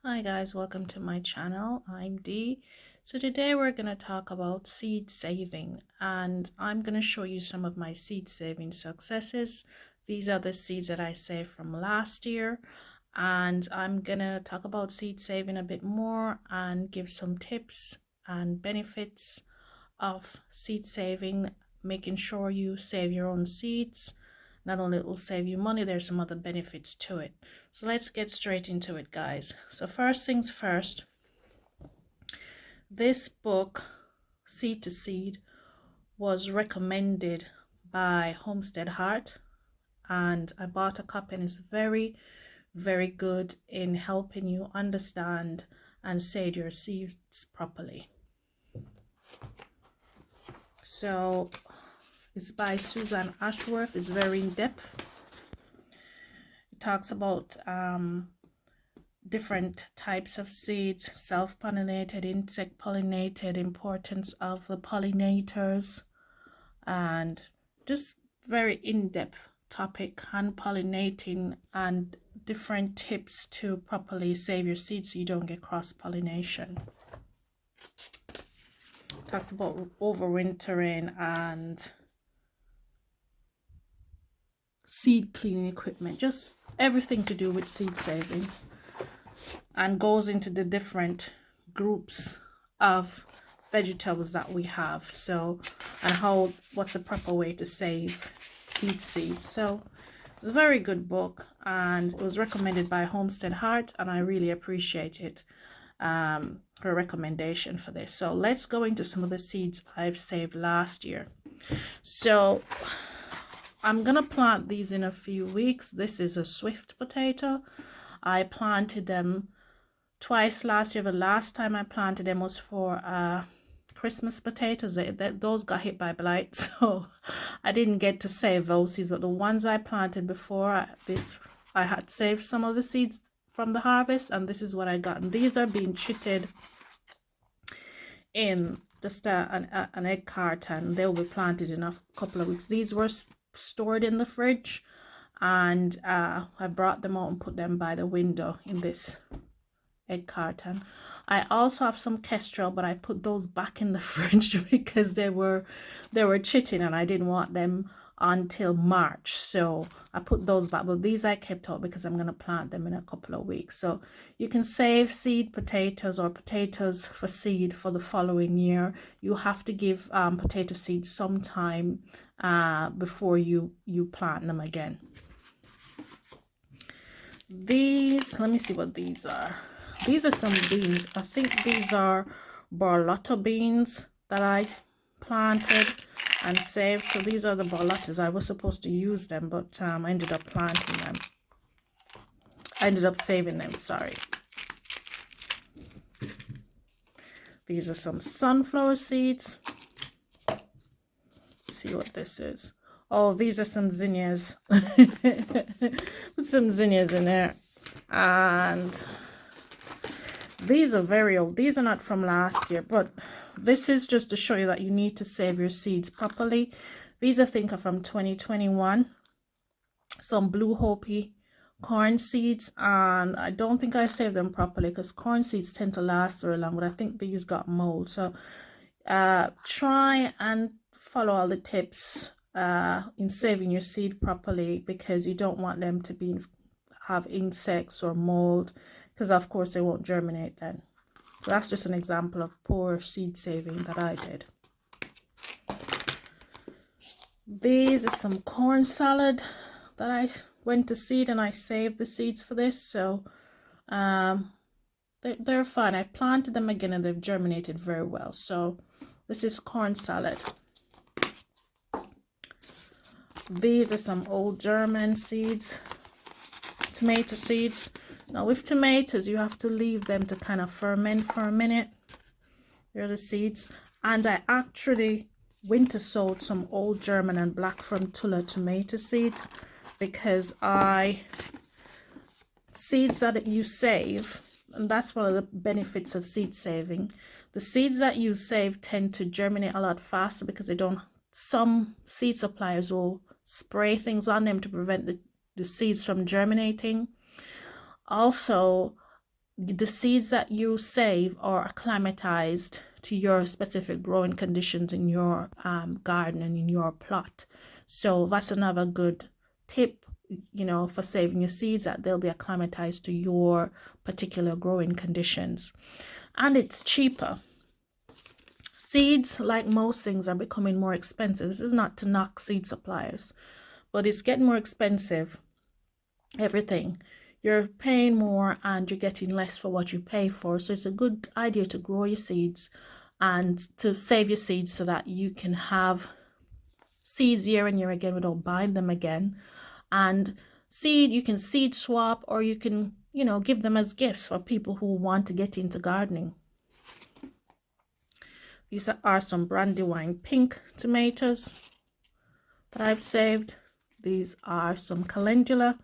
Hi guys, welcome to my channel. I'm Dee. So today we're going to talk about seed saving, and I'm going to show you some of my seed saving successes. These are the seeds that I saved from last year, and I'm going to talk about seed saving a bit more and give some tips and benefits of seed saving, making sure you save your own seeds. Not only it will save you money, there's some other benefits to it. So let's get straight into it, guys. So first things first, this book, Seed to Seed, was recommended by Homestead Heart, and I bought a copy, and it's very, very good in helping you understand and save your seeds properly. So it's by Susan Ashworth. It's very in-depth. It talks about different types of seeds, self-pollinated, insect pollinated, importance of the pollinators, and just very in-depth topic on pollinating and different tips to properly save your seeds so you don't get cross-pollination. Talks about overwintering and seed cleaning equipment, just everything to do with seed saving, and goes into the different groups of vegetables that we have, so, and what's the proper way to save each seed. So it's a very good book, and it was recommended by Homestead Heart, and I really appreciate it, her recommendation for this. So let's go into some of the seeds I've saved last year. So I'm gonna plant these in a few weeks. This is a swift potato. I planted them twice last year. The last time I planted them was for Christmas potatoes. Those got hit by blight, so I didn't get to save those seeds. But the ones I planted before this, I had saved some of the seeds from the harvest, and this is what I got. And these are being treated in just an egg carton. They'll be planted in a couple of weeks. These were stored in the fridge, and I brought them out and put them by the window in this egg carton. I also have some kestrel, but I put those back in the fridge because they were chitting, and I didn't want them until March, so I put those back. But these I kept out because I'm going to plant them in a couple of weeks. So you can save seed potatoes or potatoes for seed for the following year. You have to give potato seeds some time before you plant them again. These, let me see what these are. These are some beans. I think these are borlotta beans that I planted and saved. So these are the borlottas. I was supposed to use them, but I ended up planting them. I ended up saving them, sorry. These are some sunflower seeds. Let's see what this is. Oh, these are some zinnias. Put some zinnias in there. And these are very old. These are not from last year, but this is just to show you that you need to save your seeds properly. These I think are from 2021. Some Blue Hopi corn seeds, and I don't think I saved them properly because corn seeds tend to last very long, but I think these got mold. So try and follow all the tips in saving your seed properly, because you don't want them to have insects or mold, because of course they won't germinate then. So that's just an example of poor seed saving that I did. These are some corn salad that I went to seed, and I saved the seeds for this. So they're fine. I've planted them again and they've germinated very well. So this is corn salad. These are some old German seeds, tomato seeds. Now with tomatoes, you have to leave them to kind of ferment for a minute. Here are the seeds. And I actually winter sowed some old German and black from Tula tomato seeds, because seeds that you save, and that's one of the benefits of seed saving, the seeds that you save tend to germinate a lot faster because they don't, some seed suppliers will spray things on them to prevent the seeds from germinating. Also, the seeds that you save are acclimatized to your specific growing conditions in your garden and in your plot. So that's another good tip, you know, for saving your seeds, that they'll be acclimatized to your particular growing conditions. And it's cheaper. Seeds, like most things, are becoming more expensive. This is not to knock seed suppliers, but it's getting more expensive. Everything. You're paying more and you're getting less for what you pay for. So it's a good idea to grow your seeds and to save your seeds so that you can have seeds year and year again without buying them again. And seed, you can seed swap, or you can, you know, give them as gifts for people who want to get into gardening. These are some Brandywine pink tomatoes that I've saved. These are some calendula,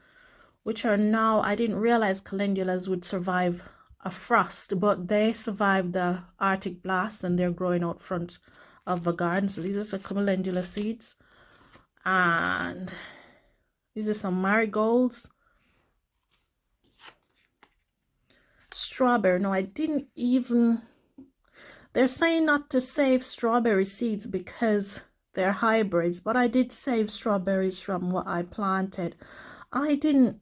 which are now, I didn't realize calendulas would survive a frost, but they survived the Arctic blast and they're growing out front of the garden. So these are some calendula seeds. And these are some marigolds. Strawberry. No, I didn't even... They're saying not to save strawberry seeds because they're hybrids, but I did save strawberries from what I planted. I didn't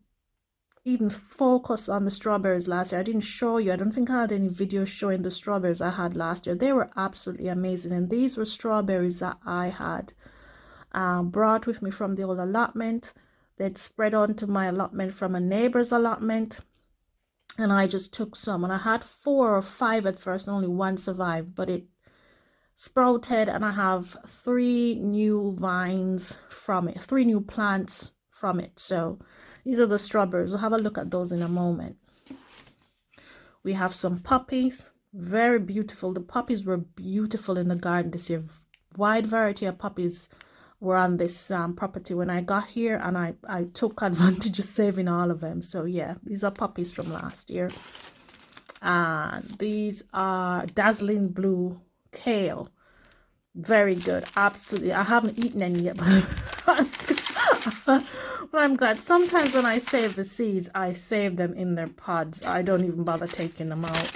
even focus on the strawberries last year. I didn't show you. I don't think I had any videos showing the strawberries I had last year. They were absolutely amazing. And these were strawberries that I had brought with me from the old allotment. They'd spread onto my allotment from a neighbor's allotment. And I just took some. And I had 4 or 5 at first, and only 1 survived. But it sprouted, and I have 3 new vines from it. 3 new plants from it. So these are the strawberries. We'll have a look at those in a moment. We have some poppies. Very beautiful. The poppies were beautiful in the garden this year. Wide variety of poppies were on this property when I got here, and I took advantage of saving all of them. So yeah, these are poppies from last year. And these are dazzling blue kale. Very good. Absolutely. I haven't eaten any yet, but I'm glad. Sometimes when I save the seeds, I save them in their pods. I don't even bother taking them out.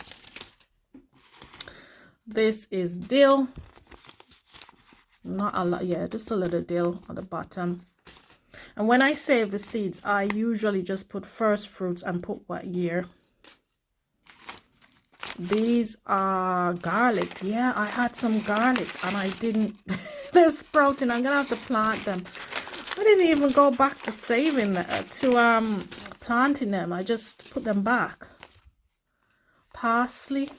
This is dill. Not a lot, yeah, just a little dill on the bottom. And when I save the seeds, I usually just put first fruits and put what year. These are garlic. Yeah, I had some garlic and I didn't... They're sprouting. I'm gonna have to plant them. I didn't even go back to saving them, planting them. I just put them back. Parsley.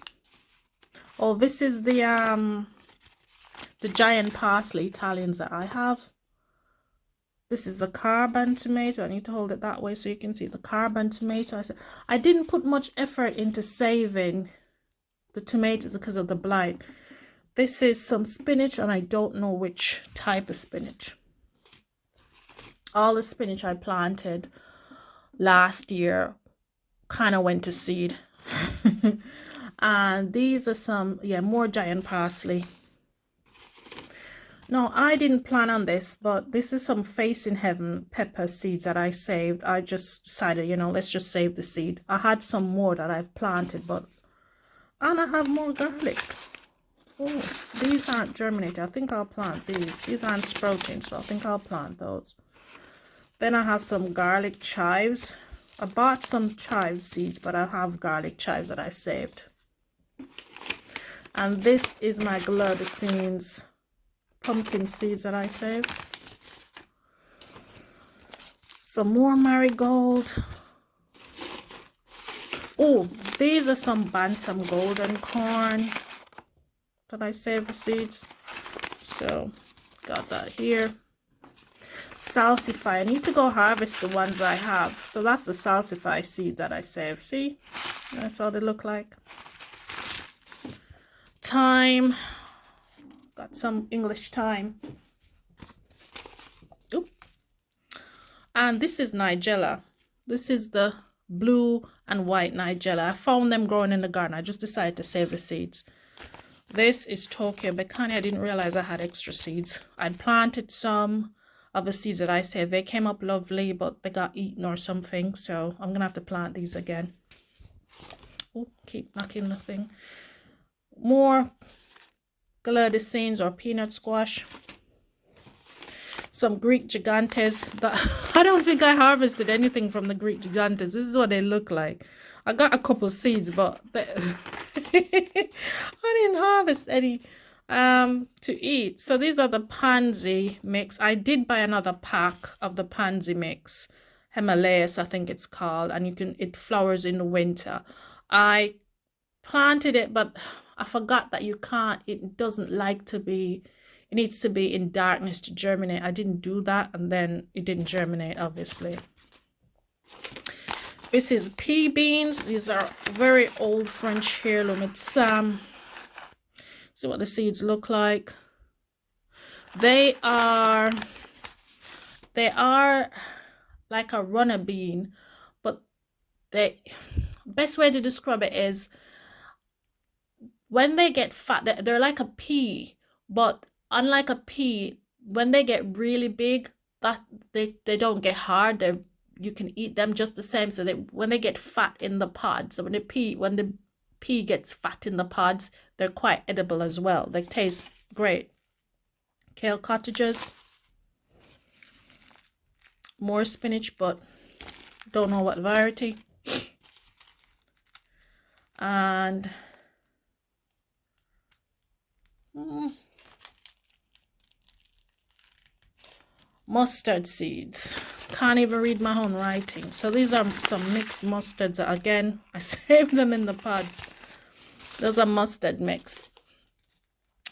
Oh, this is the giant parsley Italians that I have. This is the carbon tomato. I need to hold it that way so you can see the carbon tomato. I didn't put much effort into saving the tomatoes because of the blight. This is some spinach, and I don't know which type of spinach. All the spinach I planted last year kind of went to seed. And these are some, yeah, more giant parsley. No, I didn't plan on this, but this is some Face in Heaven pepper seeds that I saved. I just decided, you know, let's just save the seed. I had some more that I've planted, but... And I have more garlic. Oh, these aren't germinated. I think I'll plant these. These aren't sprouting, so I think I'll plant those. Then I have some garlic chives. I bought some chive seeds, but I have garlic chives that I saved. And this is my Gladysines pumpkin seeds that I saved. Some more marigold. Oh, these are some Bantam golden corn that I saved the seeds. So, got that here. Salsify. I need to go harvest the ones I have. So that's the salsify seed that I saved. See? That's how they look like. Thyme. Got some English thyme. Oop. And this is Nigella. This is the blue and white Nigella. I found them growing in the garden. I just decided to save the seeds. This is Tokyo Bekani. I didn't realize I had extra seeds. I'd planted some of the seeds that I saved. They came up lovely, but they got eaten or something. So I'm going to have to plant these again. Oh, keep knocking the thing. More gladysines or peanut squash. Some Greek gigantes. That I don't think I harvested anything from the Greek gigantes. This is what they look like. I got a couple seeds, but I didn't harvest any to eat. So these are the pansy mix. I did buy another pack of the pansy mix, Himalayas I think it's called, and it flowers in the winter. I planted it, but I forgot that it doesn't like to be, it needs to be in darkness to germinate. I didn't do that, and then it didn't germinate, obviously. This is pea beans. These are very old French heirloom. It's see what the seeds look like. They are like a runner bean, but best way to describe it is when they get fat, they're like a pea, but unlike a pea, when they get really big, that they don't get hard. You can eat them just the same. So when they get fat in the pods, so when the pea gets fat in the pods, they're quite edible as well. They taste great. Kale cottages. More spinach, but don't know what variety. And mustard seeds. Can't even read my own writing. So these are some mixed mustards. Again, I saved them in the pods. Those are mustard mix.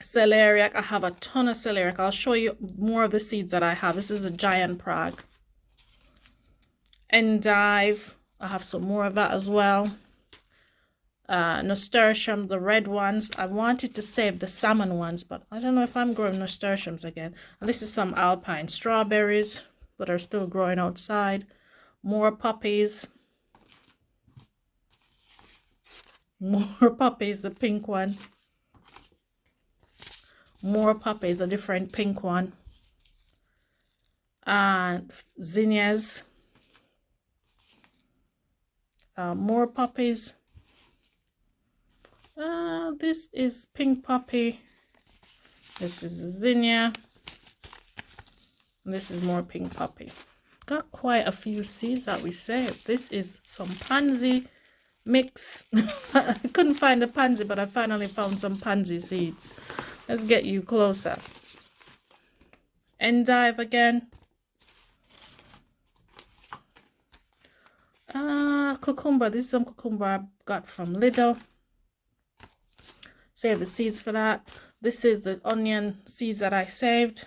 Celeriac. I have a ton of celeriac. I'll show you more of the seeds that I have. This is a giant Prague. Endive. I have some more of that as well. Nasturtiums, the red ones. I wanted to save the salmon ones, but I don't know if I'm growing nasturtiums again. And this is some alpine strawberries that are still growing outside. More poppies. More poppies, the pink one. More poppies, a different pink one. And zinnias. More poppies. This is pink poppy. This is zinnia. This is more pink poppy. Got quite a few seeds that we saved. This is some pansy mix. I couldn't find a pansy, but I finally found some pansy seeds. Let's get you closer. Endive again. Cucumber. This is some cucumber I got from Lidl. Save the seeds for that. This is the onion seeds that I saved.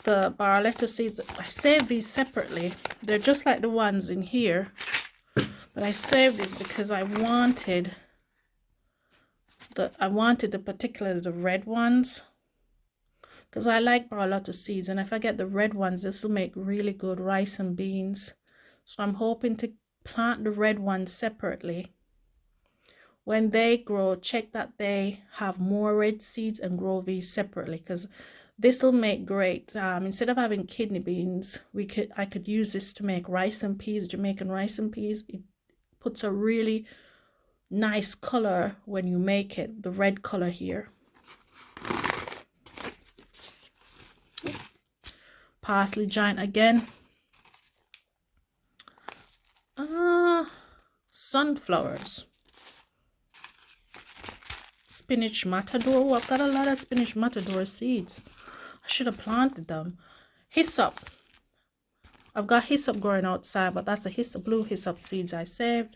The Barletto seeds, I saved these separately. They're just like the ones in here, but I saved these because I wanted particularly the red ones, because I like Barletto seeds, and if I get the red ones, this will make really good rice and beans. So I'm hoping to plant the red ones separately. When they grow, check that they have more red seeds and grow these separately, because this will make great. Instead of having kidney beans, I could use this to make rice and peas, Jamaican rice and peas. It puts a really nice color when you make it, the red color here. Parsley giant again. Sunflowers. Spinach matador. Oh, I've got a lot of spinach matador seeds. I should have planted them. Hyssop. I've got hyssop growing outside, but that's a blue hyssop seeds I saved.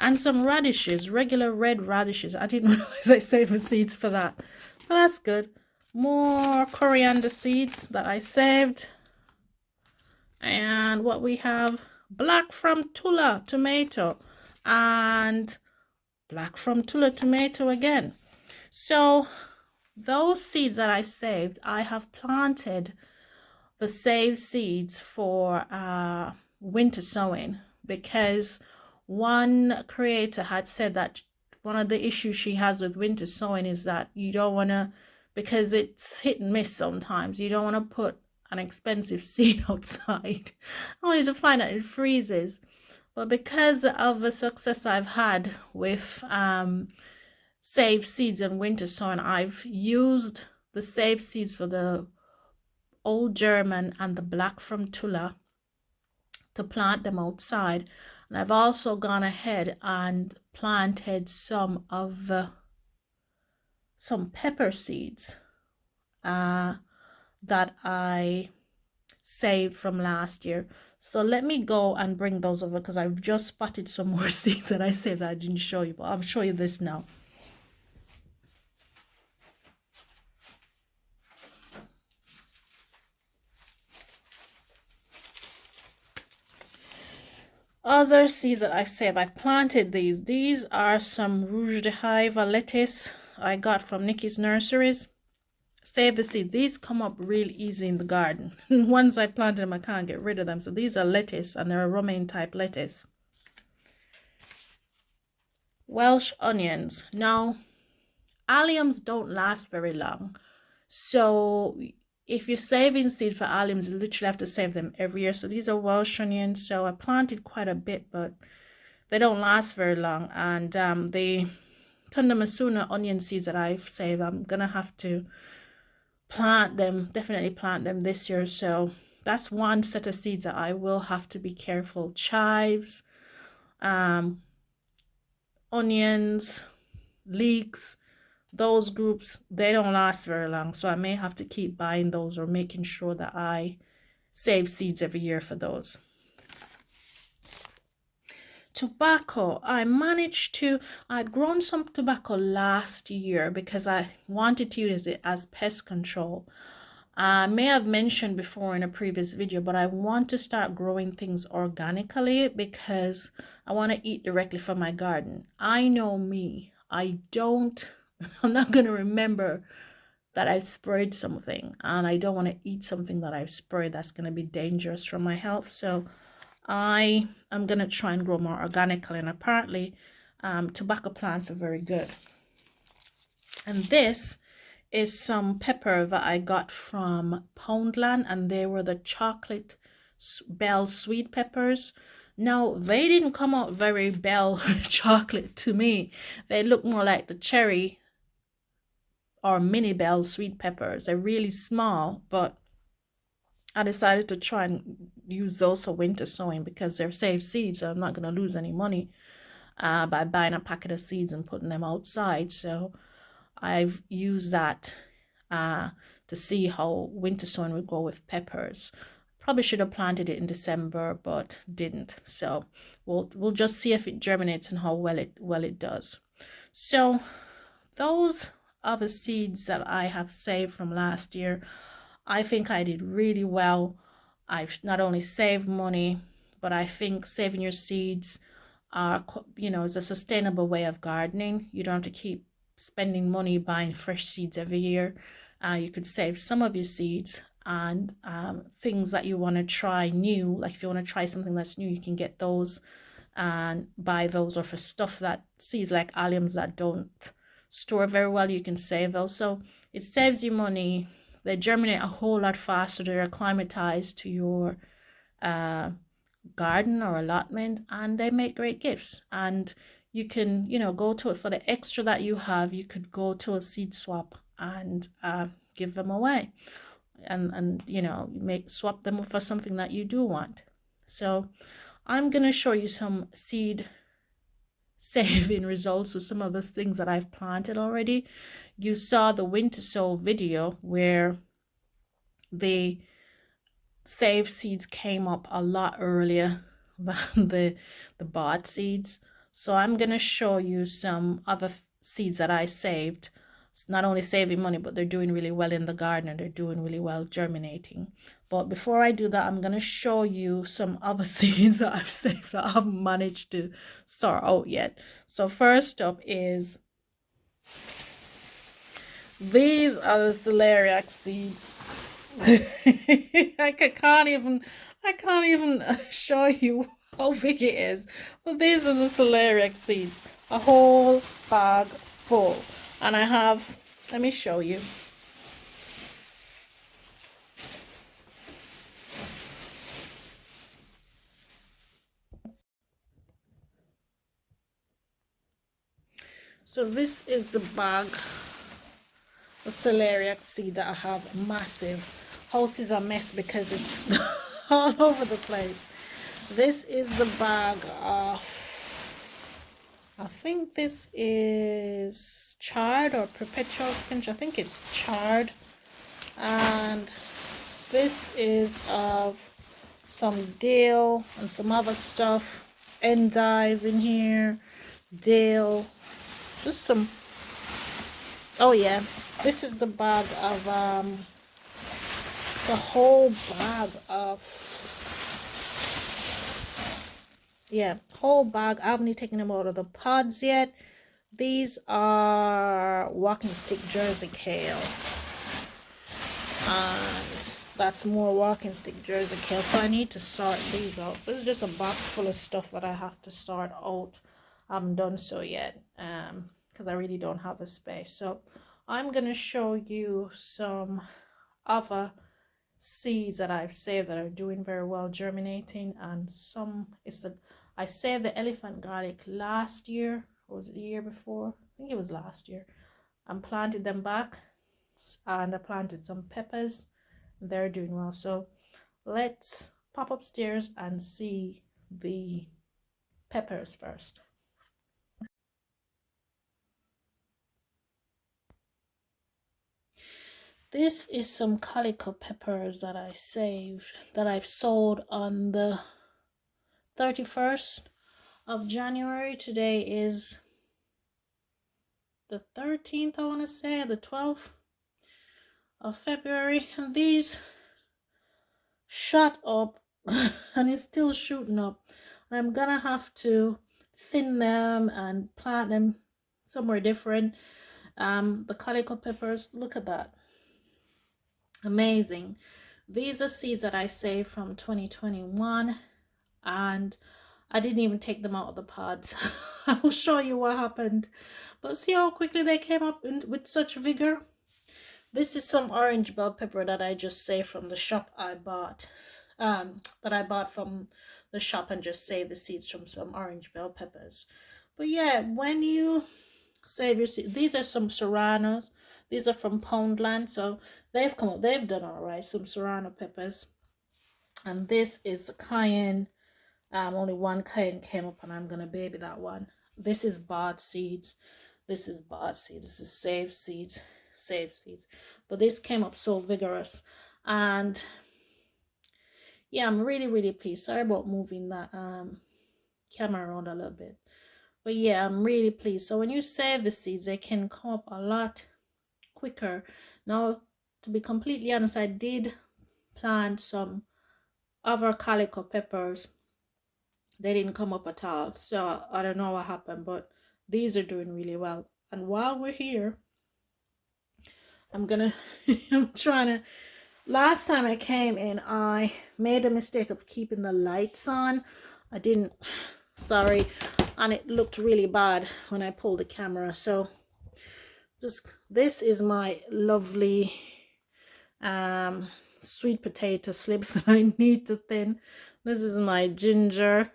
And some radishes, regular red radishes. I didn't realize I saved the seeds for that. But that's good. More coriander seeds that I saved. And what we have, black from Tula tomato. And black from Tula tomato again. So those seeds that I saved, I have planted the saved seeds for winter sowing, because one creator had said that one of the issues she has with winter sowing is that you don't want to, because it's hit and miss sometimes, you don't want to put an expensive seed outside, only to find that it freezes. But because of the success I've had with saved seeds and winter sowing, I've used the saved seeds for the old German and the black from Tula to plant them outside. And I've also gone ahead and planted some of some pepper seeds that I saved from last year. So let me go and bring those over, because I've just spotted some more seeds that I saved that I didn't show you, but I'll show you this now. Other seeds that I've saved, I've planted these. These are some Rouge de Hive lettuce I got from Nikki's Nurseries. Save the seeds. These come up real easy in the garden. Once I planted them, I can't get rid of them. So these are lettuce, and they're a romaine type lettuce. Welsh onions. Now, alliums don't last very long. So if you're saving seed for alliums, you literally have to save them every year. So these are Welsh onions. So I planted quite a bit, but they don't last very long. And the Tunda Masuna onion seeds that I've saved, I'm going to have to plant them, definitely plant them this year. So that's one set of seeds that I will have to be careful. Chives, onions, leeks, those groups, they don't last very long. So I may have to keep buying those or making sure that I save seeds every year for those. Tobacco, I'd grown some tobacco last year because I wanted to use it as pest control. I may have mentioned before in a previous video, but I want to start growing things organically because I want to eat directly from my garden. I know me, I'm not going to remember that I sprayed something, and I don't want to eat something that I've sprayed that's going to be dangerous for my health. So I am going to try and grow more organically, and apparently tobacco plants are very good. And this is some pepper that I got from Poundland, and they were the chocolate bell sweet peppers. Now, they didn't come out very bell chocolate to me. They look more like the cherry or mini bell sweet peppers. They're really small, but I decided to try and use those for winter sowing because they're saved seeds, so I'm not going to lose any money by buying a packet of seeds and putting them outside. So I've used that to see how winter sowing would go with peppers. Probably should have planted it in December, but didn't. So we'll just see if it germinates and how well it does. So those are the seeds that I have saved from last year. I think I did really well. I've not only saved money, but I think saving your seeds are, is a sustainable way of gardening. You don't have to keep spending money buying fresh seeds every year. You could save some of your seeds, and things that you want to try new, like if you want to try something that's new, you can get those and buy those. Or for stuff that seeds like alliums that don't store very well, you can save those. So it saves you money. They germinate a whole lot faster. They're acclimatized to your garden or allotment, and they make great gifts. And you can, go to it for the extra that you have. You could go to a seed swap and give them away, and swap them for something that you do want. So I'm gonna show you some seed saving results of some of those things that I've planted already. You saw the winter sow video where the saved seeds came up a lot earlier than the bought seeds. So I'm going to show you some other seeds that I saved. It's not only saving money, but they're doing really well in the garden, and they're doing really well germinating. But before I do that, I'm going to show you some other seeds that I've saved that I haven't managed to sort out yet. So first up is these are the celeriac seeds. I can't even show you how big it is. But these are the celeriac seeds, a whole bag full. And I have, let me show you. So this is the bag of celeriac seed that I have. Massive. House is a mess because it's all over the place. This is the bag of, I think this is chard or perpetual spinach. I think it's chard. And this is of some dill and some other stuff. Endive in here. Dill. Just some. Oh yeah. This is the bag of the whole bag of, yeah, whole bag. I haven't taken them out of the pods yet. These are walking stick Jersey kale, and that's more walking stick Jersey kale, so I need to sort these out. This is just a box full of stuff that I have to sort out. I haven't done so yet because I really don't have the space. So I'm gonna show you some other seeds that I've saved that are doing very well, germinating, and some I saved the elephant garlic last year, or was it the year before? I think it was last year, and planted them back, and I planted some peppers. They're doing well. So let's pop upstairs and see the peppers first. This is some calico peppers that I saved, that I've sold on the 31st of January. Today is the 13th, I want to say, the 12th of February, and these shot up and it's still shooting up. I'm gonna have to thin them and plant them somewhere different. The calico peppers, look at that, amazing. These are seeds that I saved from 2021, and I didn't even take them out of the pods. I'll show you what happened, but see how quickly they came up with such vigor. This is some orange bell pepper that I just saved from the shop I bought. That I bought from the shop and just saved the seeds from some orange bell peppers. But yeah, when you save your seeds, these are some serranos. These are from Poundland, so they've done all right. Some serrano peppers, and this is the cayenne. Only one cayenne came up, and I'm gonna baby that one. This is bought seeds. This is bought seeds. This is saved seeds. Saved seeds. But this came up so vigorous, and yeah, I'm really pleased. Sorry about moving that camera around a little bit, but yeah, I'm really pleased. So when you save the seeds, they can come up a lot quicker. Now, to be completely honest, I did plant some other calico peppers. They didn't come up at all, so I don't know what happened, but these are doing really well. And while we're here, I'm trying to, last time I came in, I made a mistake of keeping the lights on. I didn't, sorry, and it looked really bad when I pulled the camera. So this is my lovely sweet potato slips that I need to thin. This is my ginger.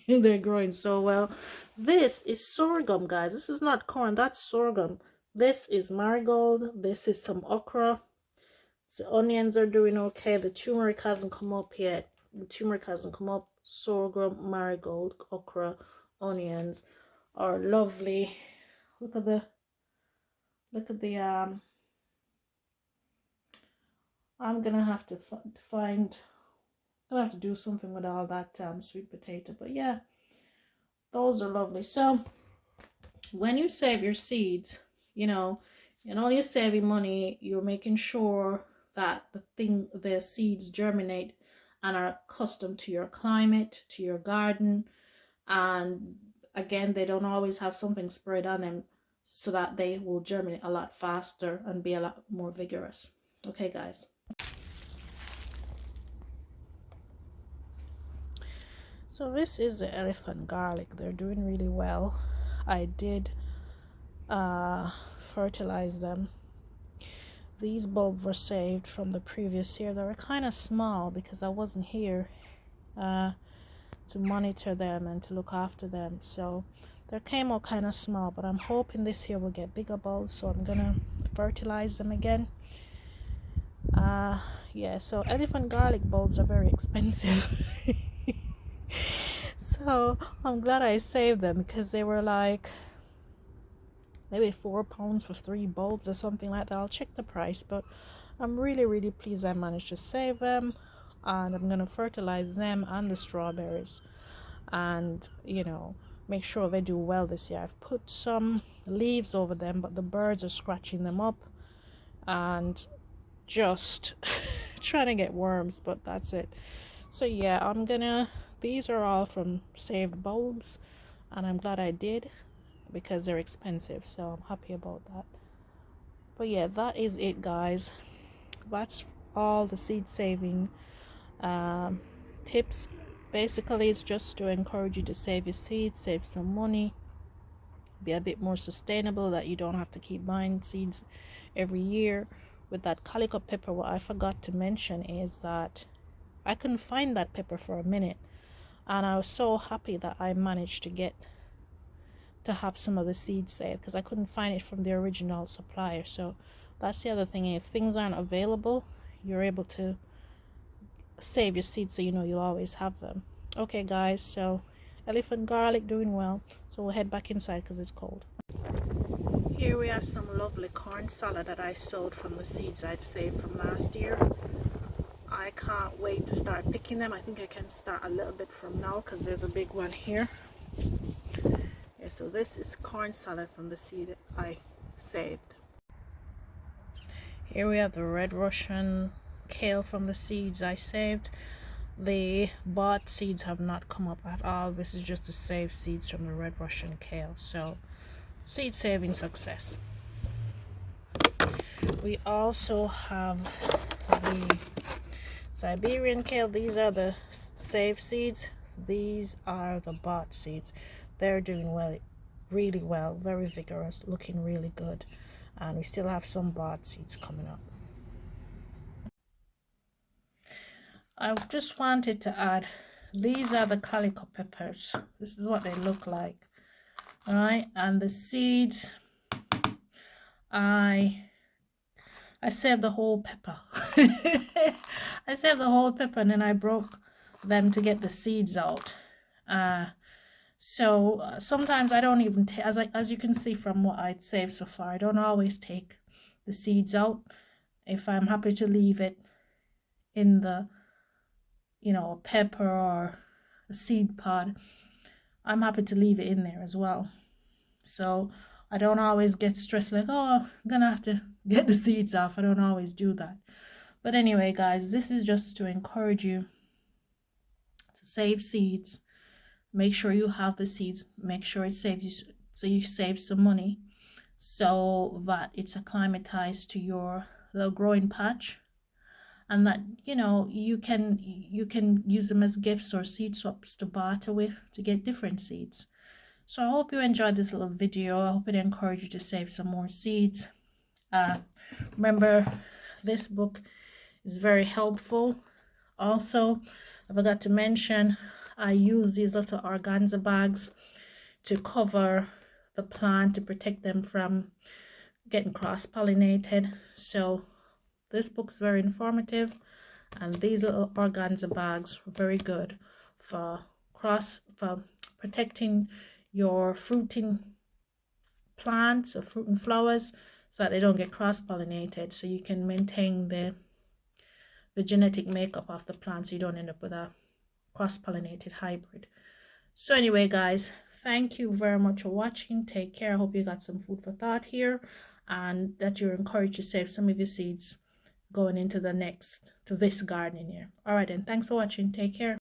They're growing so well. This is sorghum, guys. This is not corn, that's sorghum. This is marigold. This is some okra. The onions are doing okay. The turmeric hasn't come up yet. The turmeric hasn't come up. Sorghum, marigold, okra, onions are lovely. Look at the I'm gonna have to do something with all that sweet potato. But yeah, those are lovely. So when you save your seeds, you know, and all you're saving money, you're making sure that the seeds germinate and are accustomed to your climate, to your garden. And again, they don't always have something sprayed on them, so that they will germinate a lot faster and be a lot more vigorous. Okay, guys. So this is the elephant garlic. They're doing really well. I did fertilize them. These bulbs were saved from the previous year. They were kind of small because I wasn't here to monitor them and to look after them. So They came out kind of small, but I'm hoping this year will get bigger bulbs, so I'm gonna fertilize them again. Yeah, so elephant garlic bulbs are very expensive. So I'm glad I saved them, because they were like maybe £4 for 3 bulbs or something like that. I'll check the price, but I'm really pleased I managed to save them, and I'm gonna fertilize them and the strawberries, and you know, make sure they do well this year. I've put some leaves over them, but the birds are scratching them up and just trying to get worms, but that's it. So yeah, these are all from saved bulbs, and I'm glad I did, because they're expensive, so I'm happy about that. But yeah, that is it, guys. That's all the seed saving tips. Basically, it's just to encourage you to save your seeds, save some money, be a bit more sustainable, that you don't have to keep buying seeds every year. With that calico pepper, what I forgot to mention is that I couldn't find that pepper for a minute, and I was so happy that I managed to have some of the seeds saved, because I couldn't find it from the original supplier. So that's the other thing. If things aren't available, you're able to save your seeds, so you know you'll always have them. Okay guys, so elephant garlic doing well, so we'll head back inside because it's cold. Here we have some lovely corn salad that I sowed from the seeds I'd saved from last year. I can't wait to start picking them. I think I can start a little bit from now, because there's a big one here. Yeah, so this is corn salad from the seed I saved. Here we have the red Russian kale from the seeds I saved. The bought seeds have not come up at all. This is just the saved seeds from the red Russian kale. So seed saving success. We also have the Siberian kale. These are the saved seeds. These are the bought seeds. They're doing well, really well, very vigorous, looking really good. And we still have some bought seeds coming up. I just wanted to add, these are the calico peppers. This is what they look like. All right, and the seeds, I saved the whole pepper. I saved the whole pepper, and then I broke them to get the seeds out. So sometimes I don't even take, as you can see from what I'd saved so far, I don't always take the seeds out. If I'm happy to leave it in the, you know, a pepper or a seed pod, I'm happy to leave it in there as well. So I don't always get stressed like, oh, I'm gonna have to get the seeds off. I don't always do that. But anyway, guys, this is just to encourage you to save seeds. Make sure you have the seeds. Make sure it saves you, so you save some money, so that it's acclimatized to your little growing patch, and that, you know, you can use them as gifts or seed swaps to barter with to get different seeds. So I hope you enjoyed this little video. I hope it encouraged you to save some more seeds. Remember, this book is very helpful. Also, I forgot to mention, I use these little organza bags to cover the plant to protect them from getting cross-pollinated. So this book is very informative, and these little organza bags are very good for protecting your fruiting plants or fruit and flowers, so that they don't get cross-pollinated, so you can maintain the genetic makeup of the plant, so you don't end up with a cross-pollinated hybrid. So anyway, guys, thank you very much for watching. Take care. I hope you got some food for thought here, and that you're encouraged to save some of your seeds going into this gardening year. All right, then, thanks for watching. Take care.